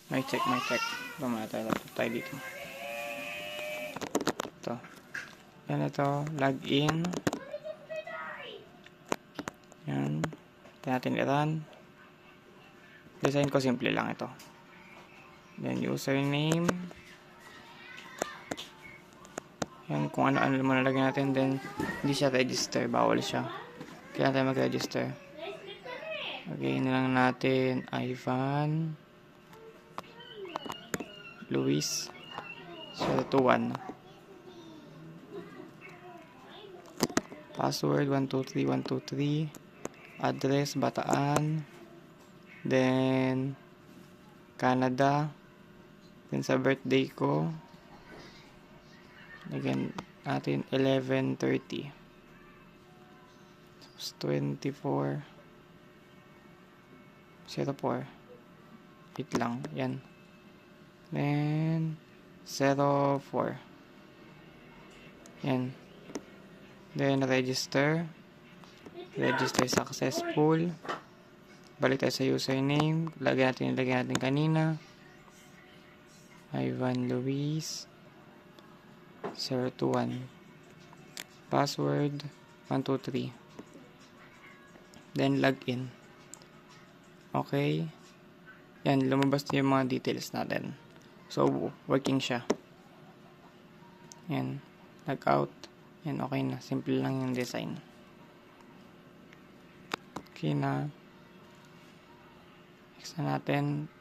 May check. Ito muna tayo dito. Ito. Yan ito. Login. Yan. Kaya natin i-run. Design ko simple lang ito. Then username. Yan kung ano-ano muna lagyan natin. Then hindi siya register. Bawal siya. Kaya tayo mag-register. Okay, nilang natin Ivan Luis 021. Password 123123. Address Bataan. Then Canada. Then sa birthday ko lagyan natin 11/30. Tapos 24/04. Wait lang. Yan. Then 04. Yan. Then register. Register successful. Balik tayo sa username. Lagyan natin kanina. Ivan Luis 021. Password 123. Then login. Okay. Yan, lumabas na yung mga details natin. So, working siya. Yan. Log out. Yan, okay na. Simple lang yung design. Okay na. Next na natin.